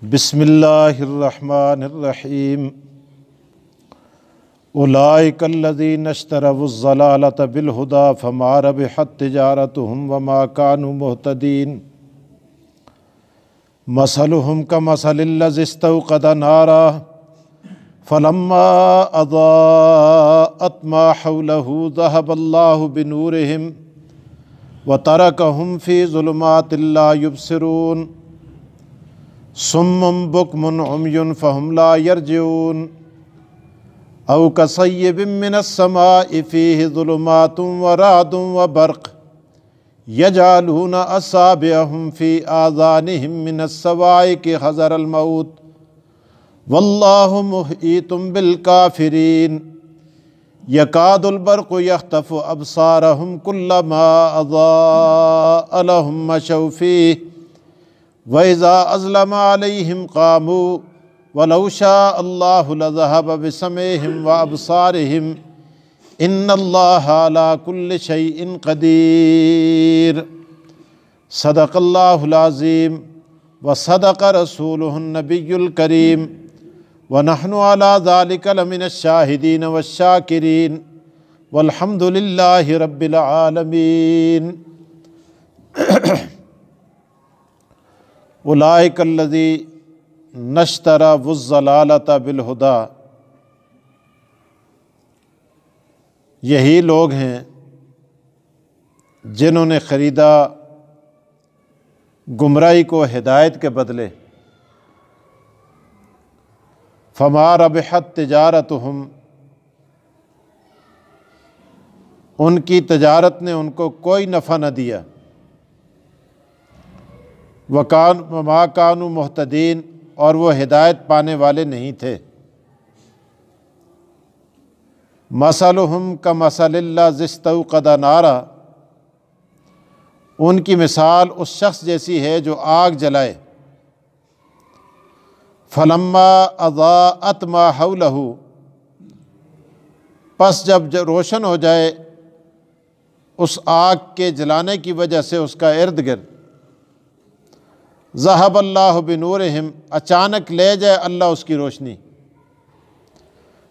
بسم اللہ الرحمن الرحیم اولئک الذین اشتروا الضلالۃ بالہدی فما ربحت تجارتہم وما کانوا مہتدین مثلہم کمثل الذی استوقد نارا فلما اضاءت ما حولہ ذہب اللہ بنورہم وترکہم فی ظلمات لا یبصرون صم بکم عمی فہم لا یرجعون او کصیب من السماء فیہ ظلمات ورعد وبرق یجعلون اصابعہم فی آذانہم من الصواعق حذر الموت واللہ محیط بالکافرین یکاد البرق یخطف ابصارہم کلما اضاء لہم مشوا فیہ وَإِذَا أَظْلَمَ عَلَيْهِمْ قَامُوا وَلَوْ شَاءَ اللَّهُ لَذَهَبَ بِسَمْعِهِمْ وَأَبْصَارِهِمْ إِنَّ اللَّهَ عَلَى كُلِّ شَيْءٍ قَدِيرٌ صدق اللہ العظیم وصدق رسولہ النبی الکریم ونحن علی ذلک لمن الشاہدین والشاکرین والحمد للہ رب العالمین۔ اولئک الذین اشتروا الضلالۃ بالہدی، یہی لوگ ہیں جنہوں نے خریدا گمراہی کو ہدایت کے بدلے۔ فما ربحت تجارتہم، ان کی تجارت نے ان کو کوئی نفع نہ دیا۔ وما کانوا مہتدین، اور وہ ہدایت پانے والے نہیں تھے۔ مثلہم کمثل الذی استوقد نارا، ان کی مثال اس شخص جیسی ہے جو آگ جلائے۔ فلما اضاءت ما حولہ، پس جب روشن ہو جائے اس آگ کے جلانے کی وجہ سے اس کا ارد گرد، ذہب اللہ بنورہم، اچانک لے جائے اللہ اس کی روشنی،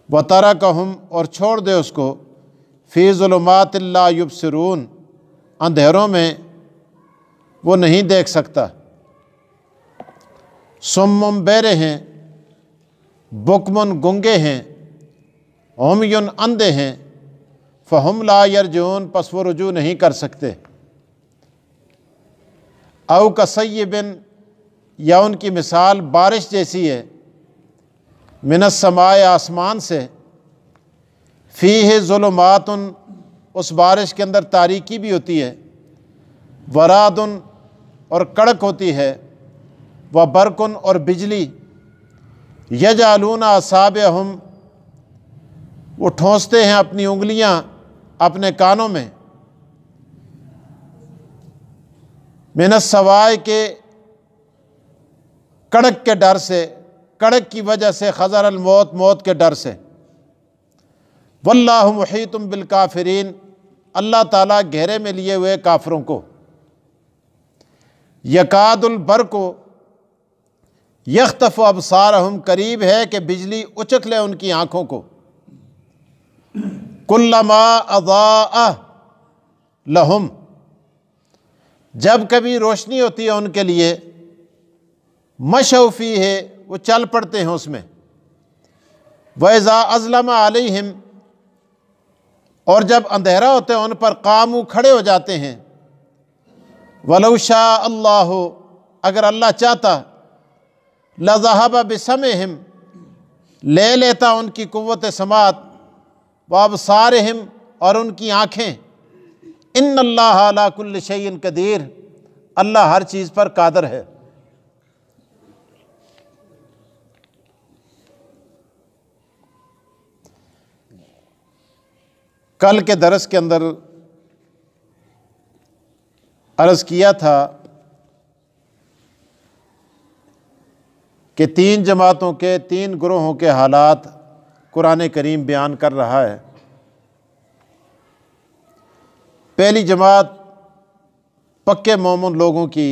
وترکہم، اور چھوڑ دے اس کو، فی ظلمات لا یبصرون، اندھیروں میں وہ نہیں دیکھ سکتا۔ صم بہرے ہیں، بکم گنگے ہیں، عمی اندھے ہیں، فہم لا یرجعون، پس وہ رجوع نہیں کر سکتے۔ او کصیب، یا ان کی مثال بارش جیسی ہے، من السماء، آسمان سے، فیہ ظلمات، اس بارش کے اندر تاریکی بھی ہوتی ہے، ورعد، اور کڑک ہوتی ہے، وبرق، اور بجلی، یجعلون اصابعہم، وہ ٹھونستے ہیں اپنی انگلیاں اپنے کانوں میں، من الصواعق، کے کڑک کے ڈر سے، کڑک کی وجہ سے، حذر الموت، موت کے ڈر سے۔ واللہ محیط بالکافرین، اللہ تعالیٰ گھیرے میں لیے ہوئے کافروں کو۔ یکاد البرق یخطف ابصارہم، قریب ہے کہ بجلی اچک لے ان کی آنکھوں کو۔ کلما اضاء لہم، جب کبھی روشنی ہوتی ہے ان کے لیے، مشوا فیہ، وہ چل پڑتے ہیں اس میں۔ وَإِذَا أَظْلَمَ عَلَيْهِمْ، اور جب اندھیرا ہوتا ہے ان پر، قاموا، کھڑے ہو جاتے ہیں۔ وَلَوْ شَاءَ اللَّهُ، اگر اللہ چاہتا، لَذَهَبَ بِسَمْعِهِمْ، لے لیتا ان کی قوت سماعت، وَأَبْصَارِهِمْ، اور ان کی آنکھیں۔ إِنَّ اللَّهَ عَلَى كُلِّ شَيْءٍ قَدِيرٌ، اللہ ہر چیز پر قادر ہے۔ کل کے درس کے اندر عرض کیا تھا کہ تین جماعتوں کے، تین گروہوں کے حالات قرآن کریم بیان کر رہا ہے۔ پہلی جماعت پکے مومن لوگوں کی،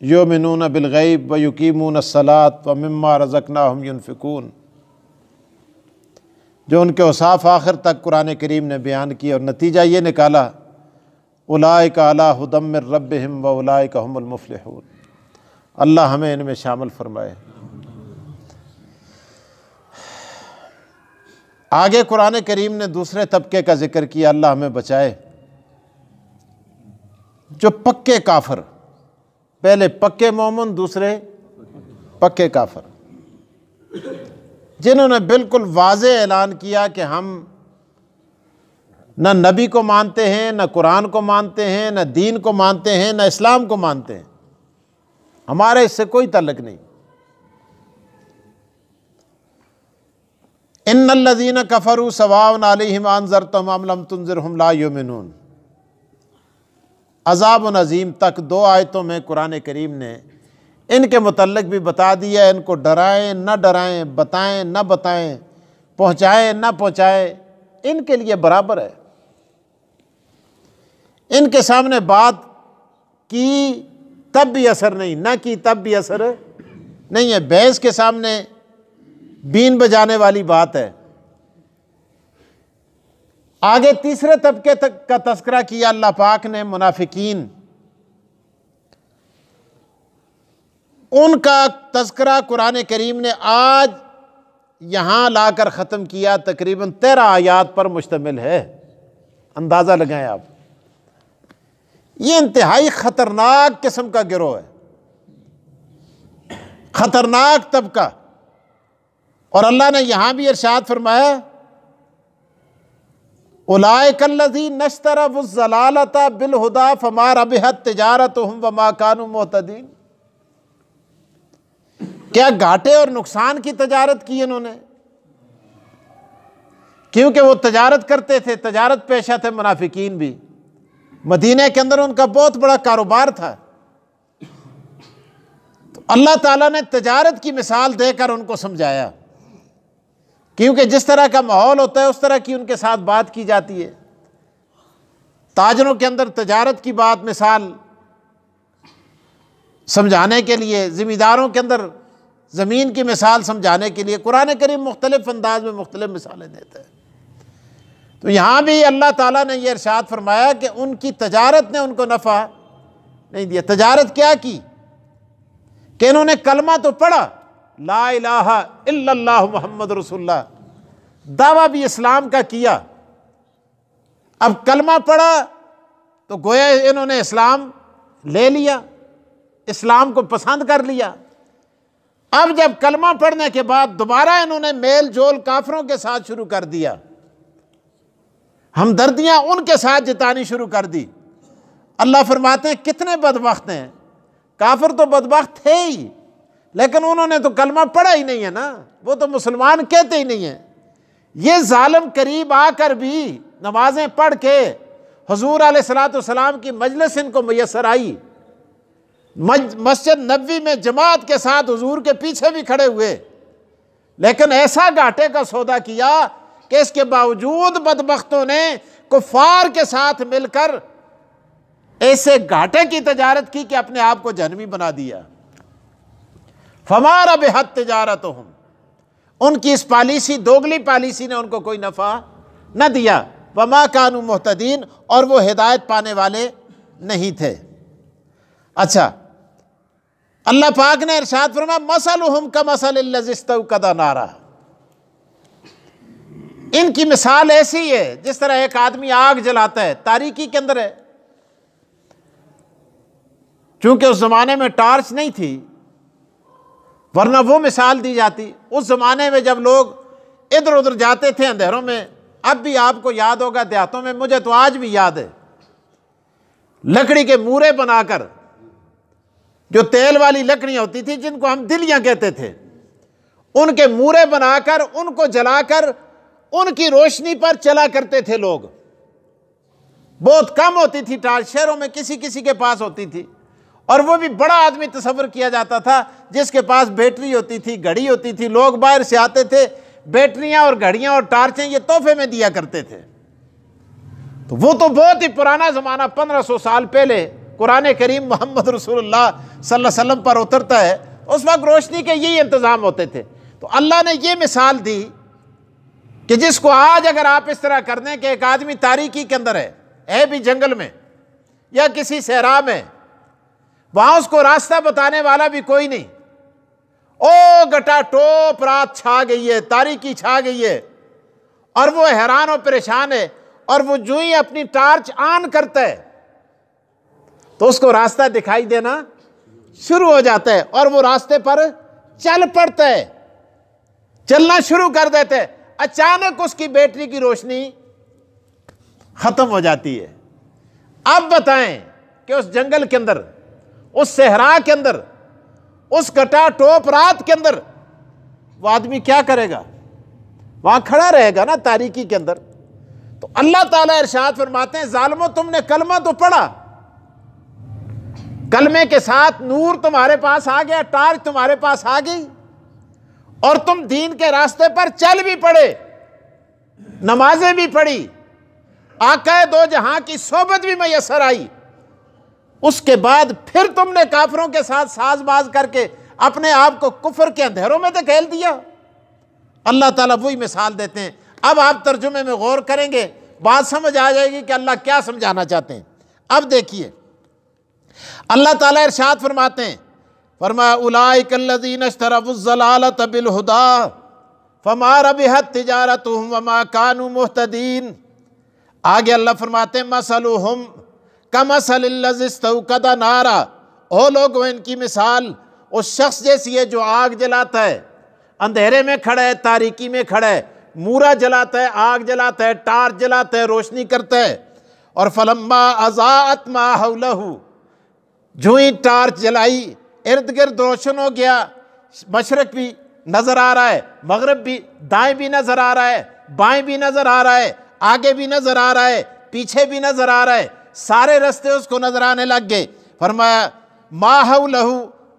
یؤمنون بالغیب ویقیمون الصلاۃ ومما رزقناہم ینفقون، جو ان کے اوصاف آخر تک قرآن کریم نے بیان کیے اور نتیجہ یہ نکالا اولئک علی ھدی من ربہم واولئک ھم المفلحون۔ اللہ ہمیں ان میں شامل فرمائے۔ آگے قرآن کریم نے دوسرے طبقے کا ذکر کیا، اللہ ہمیں بچائے، جو پکے کافر، پہلے پکے مومن، دوسرے پکے کافر، جنہوں نے بالکل واضح اعلان کیا کہ ہم نہ نبی کو مانتے ہیں، نہ قرآن کو مانتے ہیں، نہ دین کو مانتے ہیں، نہ اسلام کو مانتے ہیں، ہمارا اس سے کوئی تعلق نہیں۔ ان الذین کفروا سواء علیہم انذرتہم ام لم تنذرہم لا یؤمنون۔ عذاب عظیم تک 2 آیتوں میں قرآن کریم نے ان کے متعلق بھی بتا دیا، ان کو ڈرائیں نہ ڈرائیں، بتائیں نہ بتائیں، پہنچائیں نہ پہنچائیں، ان کے لیے برابر ہے۔ ان کے سامنے بات کی تب بھی اثر نہیں، نہ کی تب بھی اثر نہیں ہے، بحث کے سامنے بین بجانے والی بات ہے۔ آگے تیسرے طبقے تک کا تذکرہ کیا اللہ پاک نے، منافقین، ان کا تذکرہ قرآن کریم نے آج یہاں لا کر ختم کیا، تقریباً 13 آیات پر مشتمل ہے۔ اندازہ لگائیں آپ، یہ انتہائی خطرناک قسم کا گروہ ہے، خطرناک طبقہ۔ اور اللہ نے یہاں بھی ارشاد فرمایا اولئک الذین اشتروا الضلالۃ بالہدی فما ربحت تجارتہم وما کانوا مہتدین۔ کیا گھاٹے اور نقصان کی تجارت کی انہوں نے؟ کیونکہ وہ تجارت کرتے تھے، تجارت پیشہ تھے منافقین بھی، مدینہ کے اندر ان کا بہت بڑا کاروبار تھا۔ تو اللہ تعالیٰ نے تجارت کی مثال دے کر ان کو سمجھایا، کیونکہ جس طرح کا ماحول ہوتا ہے اس طرح کی ان کے ساتھ بات کی جاتی ہے۔ تاجروں کے اندر تجارت کی بات مثال سمجھانے کے لیے، ذمہ داروں کے اندر زمین کی مثال سمجھانے کے لیے قرآن کریم مختلف انداز میں مختلف مثالیں دیتا ہے۔ تو یہاں بھی اللہ تعالیٰ نے یہ ارشاد فرمایا کہ ان کی تجارت نے ان کو نفع نہیں دیا۔ تجارت کیا کی کہ انہوں نے کلمہ تو پڑھا، لا الہ الا اللہ محمد رسول اللہ، دعویٰ بھی اسلام کا کیا۔ اب کلمہ پڑھا تو گویا انہوں نے اسلام لے لیا، اسلام کو پسند کر لیا۔ اب جب کلمہ پڑھنے کے بعد دوبارہ انہوں نے میل جول کافروں کے ساتھ شروع کر دیا، ہمدردیاں ان کے ساتھ جتانی شروع کر دی۔ اللہ فرماتے ہیں کتنے بدبخت ہیں، کافر تو بدبخت تھے ہی، لیکن انہوں نے تو کلمہ پڑھا ہی نہیں ہے نا، وہ تو مسلمان کہتے ہی نہیں ہیں۔ یہ ظالم قریب آ کر بھی نمازیں پڑھ کے حضور علیہ الصلوۃ والسلام کی مجلس ان کو میسر آئی، مسجد نبوی میں جماعت کے ساتھ حضور کے پیچھے بھی کھڑے ہوئے، لیکن ایسا گھاٹے کا سودا کیا کہ اس کے باوجود بدبختوں نے کفار کے ساتھ مل کر ایسے گھاٹے کی تجارت کی کہ اپنے آپ کو جہنمی بنا دیا۔ فما ربحت تجارتہم، ان کی اس پالیسی، دوگلی پالیسی نے ان کو کوئی نفع نہ دیا۔ وما کانوا مہتدین، اور وہ ہدایت پانے والے نہیں تھے۔ اچھا، اللہ پاک نے ارشاد فرمایا مثلہم کمثل الذی استوقد نارا، ان کی مثال ایسی ہے جس طرح ایک آدمی آگ جلاتا ہے، تاریکی کے اندر ہے، چونکہ اس زمانے میں ٹارچ نہیں تھی ورنہ وہ مثال دی جاتی۔ اس زمانے میں جب لوگ ادھر ادھر جاتے تھے اندھیروں میں، اب بھی آپ کو یاد ہوگا دیہاتوں میں، مجھے تو آج بھی یاد ہے، لکڑی کے مورے بنا کر، جو تیل والی لکڑیاں ہوتی تھی جن کو ہم دلیاں کہتے تھے، ان کے مورے بنا کر ان کو جلا کر ان کی روشنی پر چلا کرتے تھے لوگ۔ بہت کم ہوتی تھی ٹارچ، شہروں میں کسی کسی کے پاس ہوتی تھی، اور وہ بھی بڑا آدمی تصور کیا جاتا تھا جس کے پاس بیٹری ہوتی تھی، گھڑی ہوتی تھی۔ لوگ باہر سے آتے تھے، بیٹریاں اور گھڑیاں اور ٹارچیں یہ تحفے میں دیا کرتے تھے۔ تو وہ تو بہت ہی پرانا زمانہ، 1500 سال پہلے قرآن کریم محمد رسول اللہ صلی اللہ علیہ وسلم پر اترتا ہے، اس وقت روشنی کے یہی انتظام ہوتے تھے۔ تو اللہ نے یہ مثال دی کہ جس کو آج اگر آپ اس طرح کر دیں کہ ایک آدمی تاریکی کے اندر ہے بھی جنگل میں یا کسی صحرا میں، وہاں اس کو راستہ بتانے والا بھی کوئی نہیں، او گٹا ٹوپ رات چھا گئی ہے، تاریکی چھا گئی ہے، اور وہ حیران و پریشان ہے، اور وہ جو ہی اپنی ٹارچ آن کرتا ہے تو اس کو راستہ دکھائی دینا شروع ہو جاتا ہے، اور وہ راستے پر چل پڑتا ہے، چلنا شروع کر دیتے ہیں۔ اچانک اس کی بیٹری کی روشنی ختم ہو جاتی ہے۔ اب بتائیں کہ اس جنگل کے اندر، اس صحرا کے اندر، اس گٹا ٹوپ رات کے اندر وہ آدمی کیا کرے گا؟ وہاں کھڑا رہے گا نا تاریکی کے اندر۔ تو اللہ تعالیٰ ارشاد فرماتے ہیں ظالموں تم نے کلمہ تو پڑھا، کلمے کے ساتھ نور تمہارے پاس آ گیا، ٹارچ تمہارے پاس آ گئی، اور تم دین کے راستے پر چل بھی پڑے، نمازیں بھی پڑھی، آقا دو جہاں کی صحبت بھی میسر آئی، اس کے بعد پھر تم نے کافروں کے ساتھ ساز باز کر کے اپنے آپ کو کفر کے اندھیروں میں دھکیل دیا۔ اللہ تعالیٰ وہی مثال دیتے ہیں۔ اب آپ ترجمے میں غور کریں گے، بات سمجھ آ جائے گی کہ اللہ کیا سمجھانا چاہتے ہیں۔ اب دیکھیے اللہ تعالیٰ ارشاد فرماتے ہیں، فرمایا اولئک الذین اشتروا الضلالۃ بالہدی فما ربحت تجارتہم وما کانوا مہتدین۔ آگے اللہ فرماتے ہیں مثلہم کمثل الذی استوقد نارا، او لوگوں ان کی مثال اس شخص جیسی ہے جو آگ جلاتا ہے، اندھیرے میں کھڑا ہے، تاریکی میں کھڑا ہے، مورا جلاتا ہے، آگ جلاتا ہے، ٹارچ جلاتا ہے، روشنی کرتا ہے، اور فلما اضاءت ما حولہ، جو ہی ٹارچ جلائی ارد گرد روشن ہو گیا، مشرق بھی نظر آ رہا ہے، مغرب بھی، دائیں بھی نظر آ رہا ہے، بائیں بھی نظر آ رہا ہے، آگے بھی نظر آ رہا ہے، پیچھے بھی نظر آ رہا ہے، سارے رستے اس کو نظر آنے لگ گئے۔ فرمایا ما حولہ،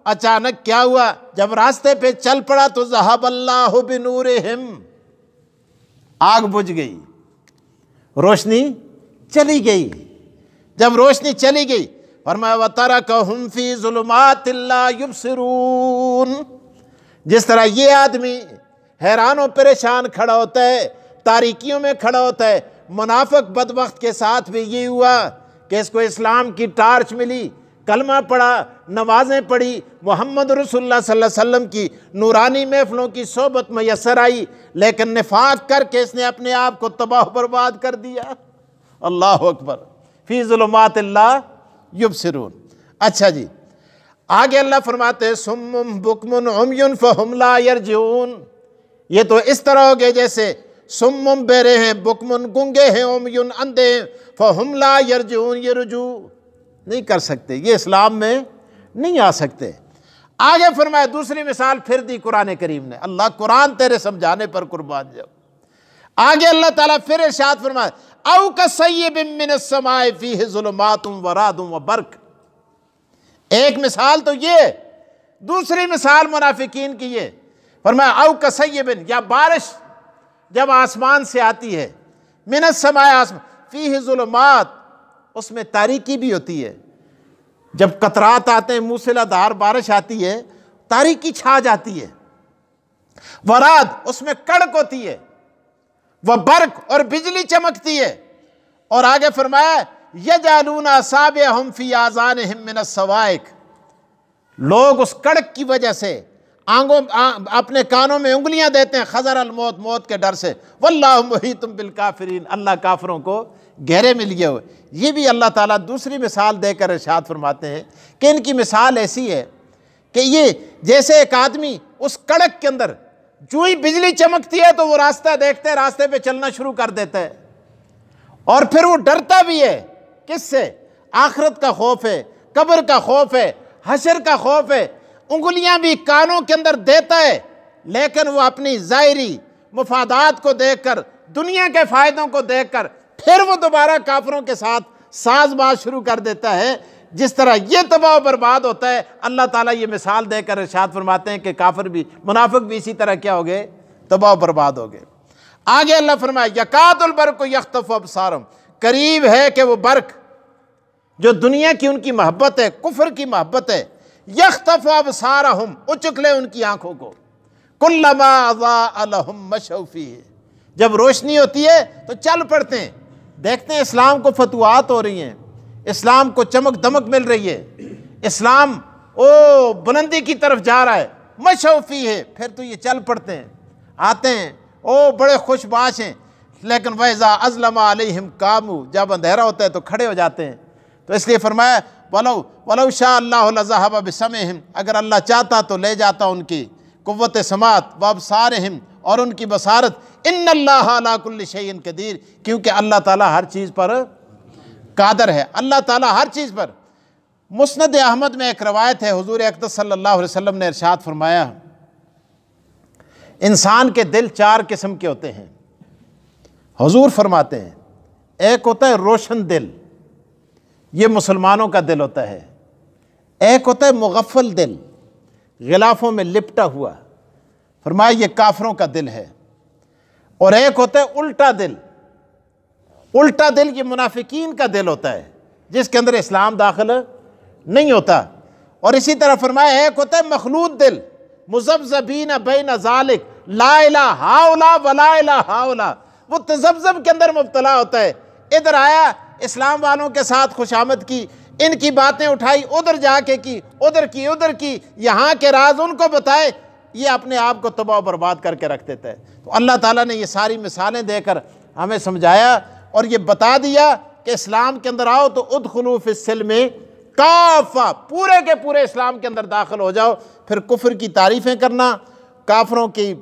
اچانک کیا ہوا؟ جب راستے پہ چل پڑا تو ذہب اللہ بنورہم، آگ بجھ گئی، روشنی چلی گئی۔ جب روشنی چلی گئی فرمایا وَتَرَكَهُمْ فِي ظُلُمَاتٍ لَا يُبْصِرُونَ، جس طرح یہ آدمی حیران و پریشان کھڑا ہوتا ہے، تاریکیوں میں کھڑا ہوتا ہے، منافق بدبخت کے ساتھ بھی یہ ہوا کہ اس کو اسلام کی ٹارچ ملی، کلمہ پڑھا، نمازیں پڑھی، محمد رسول اللہ صلی اللہ علیہ وسلم کی نورانی محفلوں کی صحبت میسر آئی، لیکن نفاق کر کے اس نے اپنے آپ کو تباہ و برباد کر دیا۔ اللہ اکبر، فی ظلمات لا یبصرون۔ اچھا جی، آگے اللہ فرماتے ہیں صم بکم عمی فہم لا یرجعون، یہ تو اس طرح ہو گئے جیسے صم بہرے ہیں، بکم گنگے ہیں، عمی اندھے ہیں، فہم لا یرجعون، یہ رجوع نہیں کر سکتے، یہ اسلام میں نہیں آ سکتے۔ آگے فرمایا دوسری مثال پھر دی قرآن کریم نے، اللہ قرآن تیرے سمجھانے پر قربان جاؤ۔ آگے اللہ تعالیٰ پھر ارشاد فرمایا او کصیب من السماء فیہ ظلمات ورعد وبرق، ایک مثال تو یہ، دوسری مثال منافقین کی یہ، فرمایا او کصیب، یا بارش جب آسمان سے آتی ہے، من السماء، آسمان، فیہ ظلمات، اس میں تاریکی بھی ہوتی ہے، جب قطرات آتے ہیں، موسلا دھار بارش آتی ہے، تاریکی چھا جاتی ہے، ورعد، اس میں کڑک ہوتی ہے، وہ برق، اور بجلی چمکتی ہے، اور آگے فرمایا یجعلون اصابعہم فی آذانہم من الصواعق، لوگ اس کڑک کی وجہ سے اپنے کانوں میں انگلیاں دیتے ہیں، خضر الموت، موت کے ڈر سے، واللہ محیط بالکافرین، اللہ کافروں کو گھیرے میں لیے ہوئے۔ یہ بھی اللہ تعالیٰ دوسری مثال دے کر ارشاد فرماتے ہیں کہ ان کی مثال ایسی ہے کہ یہ جیسے ایک آدمی اس کڑک کے اندر جو ہی بجلی چمکتی ہے تو وہ راستہ دیکھتے ہیں، راستے پہ چلنا شروع کر دیتا ہے، اور پھر وہ ڈرتا بھی ہے، کس سے؟ آخرت کا خوف ہے، قبر کا خوف ہے، حشر کا خوف ہے، انگلیاں بھی کانوں کے اندر دیتا ہے، لیکن وہ اپنی ظاہری مفادات کو دیکھ کر، دنیا کے فائدوں کو دیکھ کر پھر وہ دوبارہ کافروں کے ساتھ ساز باز شروع کر دیتا ہے۔ جس طرح یہ تباہ و برباد ہوتا ہے، اللہ تعالیٰ یہ مثال دے کر ارشاد فرماتے ہیں کہ کافر بھی، منافق بھی اسی طرح کیا ہو گئے؟ تباہ و برباد ہو گئے۔ آگے اللہ فرمایا یکاد البرق یخطف ابصارہم، قریب ہے کہ وہ برق جو دنیا کی ان کی محبت ہے، کفر کی محبت ہے، یخطف ابصارہم، اچک لے ان کی آنکھوں کو، کلما اضاء لہم مشوا فیہ، جب روشنی ہوتی ہے تو چل پڑتے ہیں، دیکھتے ہیں اسلام کو فتوحات ہو رہی ہیں، اسلام کو چمک دمک مل رہی ہے، اسلام بلندی کی طرف جا رہا ہے، مشوا فیہ، پھر تو یہ چل پڑتے ہیں، آتے ہیں، بڑے خوش باش ہیں، لیکن وَإِذَا أَظْلَمَ عَلَيْهِمْ قَامُوا، جب اندھیرا ہوتا ہے تو کھڑے ہو جاتے ہیں۔ تو اس لیے فرمایا وَلَوْ شَاءَ اللَّهُ لَذَهَبَ بِسَمْعِهِمْ، اگر اللہ چاہتا تو لے جاتا ان کی قوت سماعت، وَأَبْصَارِهِمْ، اور ان کی بصارت، إِنَّ اللَّهَ عَلَىٰ كُلِّ شَيْءٍ قَدِيرٌ، کیونکہ اللہ تعالیٰ ہر چیز پر قادر ہے، اللہ تعالیٰ ہر چیز پر۔ مسند احمد میں ایک روایت ہے، حضور اقدس صلی اللہ علیہ وسلم نے ارشاد فرمایا، انسان کے دل 4 قسم کے ہوتے ہیں۔ حضور فرماتے ہیں ایک ہوتا ہے روشن دل، یہ مسلمانوں کا دل ہوتا ہے، ایک ہوتا ہے مغفل دل، غلافوں میں لپٹا ہوا، فرمایا یہ کافروں کا دل ہے، اور ایک ہوتا ہے الٹا دل، الٹا دل یہ منافقین کا دل ہوتا ہے، جس کے اندر اسلام داخل نہیں ہوتا، اور اسی طرح فرمایا ایک ہوتا ہے مخلوط دل، مذبذبین بین ذالک، لا الہ ہاؤلا ولا الہ ہاؤلا، وہ تذبذب کے اندر مبتلا ہوتا ہے، ادھر آیا اسلام والوں کے ساتھ خوش آمد کی، ان کی باتیں اٹھائی، ادھر جا کے کی، ادھر کی، یہاں کے راز ان کو بتائے، یہ اپنے آپ کو تباہ و برباد کر کے رکھ دیتا ہے۔ تو اللہ تعالیٰ نے یہ ساری مثالیں دے کر ہمیں سمجھایا اور یہ بتا دیا کہ اسلام کے اندر آؤ تو ادخلوا فی السلم کافہ، پورے کے پورے اسلام کے اندر داخل ہو جاؤ۔ پھر کفر کی تعریفیں کرنا، کافروں کی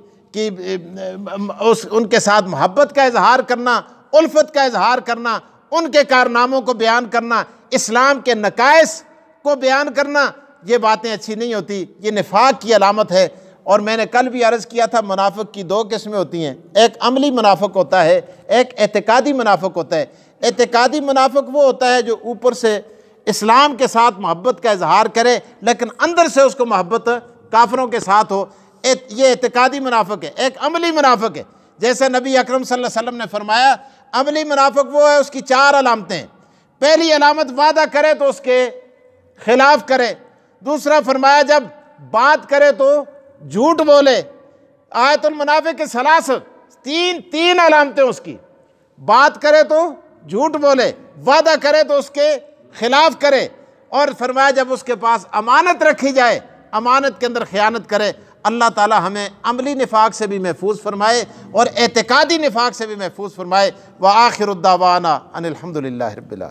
ان کے ساتھ محبت کا اظہار کرنا، الفت کا اظہار کرنا، ان کے کارناموں کو بیان کرنا، اسلام کے نقائص کو بیان کرنا، یہ باتیں اچھی نہیں ہوتی، یہ نفاق کی علامت ہے۔ اور میں نے کل بھی عرض کیا تھا منافق کی 2 قسمیں ہوتی ہیں، ایک عملی منافق ہوتا ہے، ایک اعتقادی منافق ہوتا ہے۔ اعتقادی منافق وہ ہوتا ہے جو اوپر سے اسلام کے ساتھ محبت کا اظہار کرے لیکن اندر سے اس کو محبت کافروں کے ساتھ ہو، یہ اعتقادی منافق ہے۔ ایک عملی منافق ہے، جیسے نبی اکرم صلی اللہ علیہ وسلم نے فرمایا عملی منافق وہ ہے، اس کی 4 علامتیں ہیں۔ پہلی علامت وعدہ کرے تو اس کے خلاف کرے، دوسرا فرمایا جب بات کرے تو جھوٹ بولے، آیت المنافق کے ثلاث، تین علامتیں اس کی، بات کرے تو جھوٹ بولے، وعدہ کرے تو اس کے خلاف کرے، اور فرمایا جب اس کے پاس امانت رکھی جائے امانت کے اندر خیانت کرے۔ اللہ تعالی ہمیں عملی نفاق سے بھی محفوظ فرمائے اور اعتقادی نفاق سے بھی محفوظ فرمائے۔ وآخر الدعوانا ان الحمد للہ رب العالمین۔